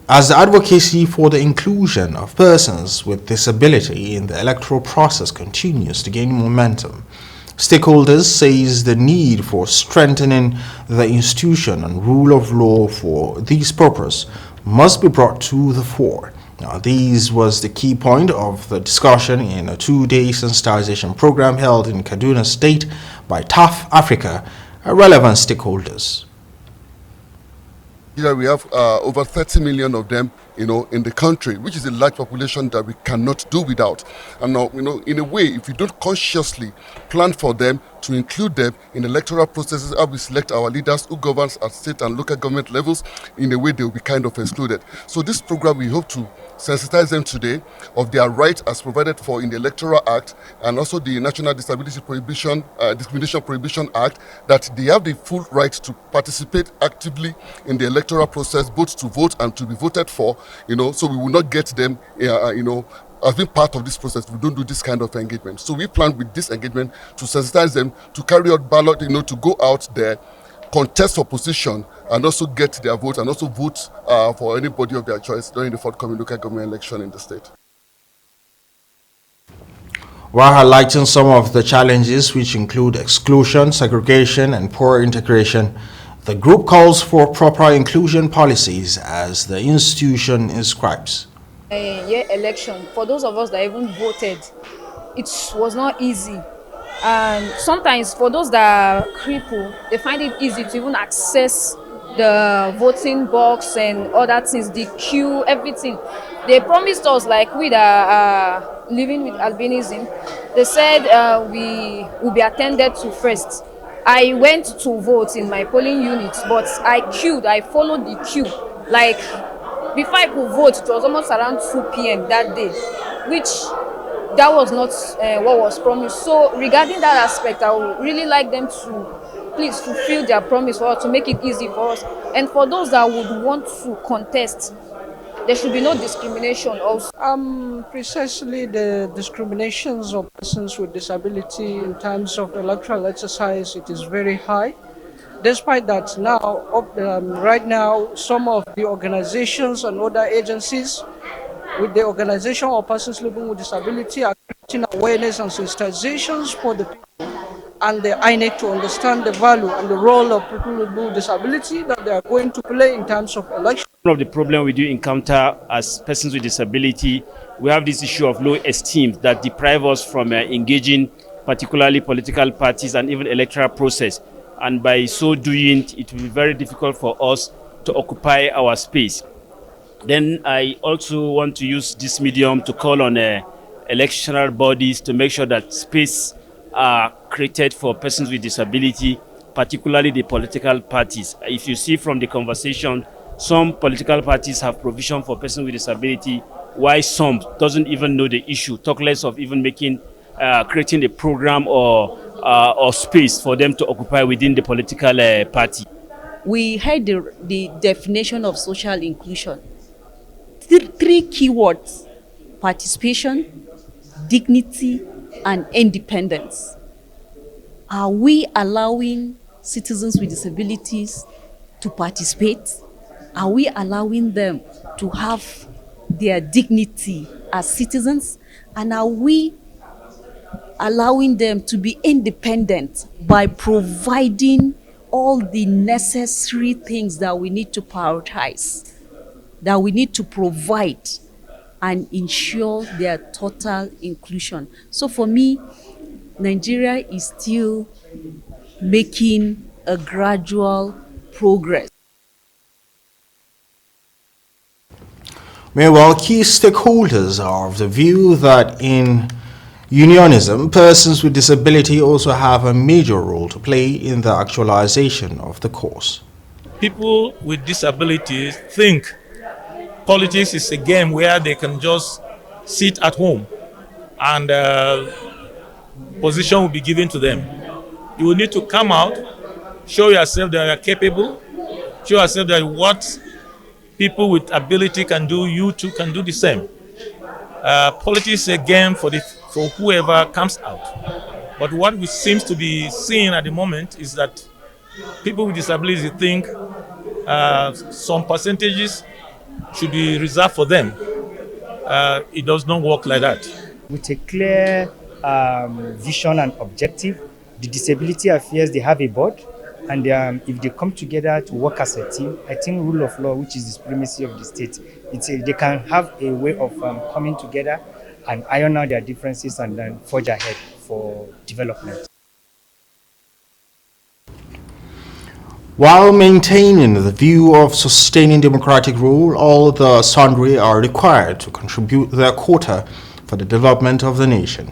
As the advocacy for the inclusion of persons with disability in the electoral process continues to gain momentum, stakeholders says the need for strengthening the institution and rule of law for this purpose must be brought to the fore. Now, this was the key point of the discussion in a two-day sensitization program held in Kaduna State by Taf-Africa, relevant stakeholders. Here we have over 30 million of them, in the country, which is a large population that we cannot do without. And now, in a way, if we don't consciously plan for them, to include them in electoral processes, how we select our leaders who governs at state and local government levels, in a way they will be kind of excluded. So this program, we hope to sensitize them today of their rights as provided for in the Electoral Act and also the National Disability Prohibition, Discrimination Prohibition Act, that they have the full right to participate actively in the electoral process, both to vote and to be voted for, so we will not get them, as being part of this process. We don't do this kind of engagement. So we plan with this engagement to sensitize them, to carry out ballot, to go out there, contest for position, and also get their vote, and also vote for anybody of their choice during the forthcoming local government election in the state. While highlighting some of the challenges, which include exclusion, segregation, and poor integration, the group calls for proper inclusion policies as the institution inscribes. Election, for those of us that even voted, it was not easy. And sometimes for those that are crippled, they find it easy to even access the voting box and other things, the queue, everything. They promised us, like we that are living with albinism, they said we will be attended to first. I went to vote in my polling unit, but I queued, I followed the queue. Like, before I could vote, it was almost around 2 p.m. that day, which that was not what was promised. So regarding that aspect, I would really like them to please fulfill their promise for us, to make it easy for us. And for those that would want to contest, there should be no discrimination also. Precisely the discriminations of persons with disability in terms of electoral exercise, it is very high. Despite that, right now, some of the organizations and other agencies with the Organization of Persons Living with Disability are creating awareness and sensitizations for the people and the INEC to understand the value and the role of people with disability that they are going to play in terms of election. One of the problems we do encounter as persons with disability, we have this issue of low esteem that deprive us from engaging particularly political parties and even electoral process. And by so doing, it will be very difficult for us to occupy our space. Then I also want to use this medium to call on electoral bodies to make sure that space are created for persons with disability, particularly the political parties. If you see from the conversation, some political parties have provision for persons with disability, while some doesn't even know the issue, talk less of even creating a program or space for them to occupy within the political party. We heard the definition of social inclusion. Three keywords: participation, dignity, and independence. Are we allowing citizens with disabilities to participate? Are we allowing them to have their dignity as citizens? And are we allowing them to be independent by providing all the necessary things that we need to prioritize, that we need to provide and ensure their total inclusion? So for me, Nigeria is still making a gradual progress. Meanwhile, key stakeholders are of the view that in unionism, persons with disability also have a major role to play in the actualization of the cause. People with disabilities think politics is a game where they can just sit at home and position will be given to them. You will need to come out, show yourself that you are capable, show yourself that what people with ability can do, you too can do the same. Politics is a game for whoever comes out. But what we seems to be seeing at the moment is that people with disabilities think some percentages should be reserved for them. It does not work like that. With a clear vision and objective, the disability affairs, they have a board, and if they come together to work as a team, I think rule of law, which is the supremacy of the state, they can have a way of coming together and iron out their differences and then forge ahead for development. While maintaining the view of sustaining democratic rule, all the sundry are required to contribute their quota for the development of the nation.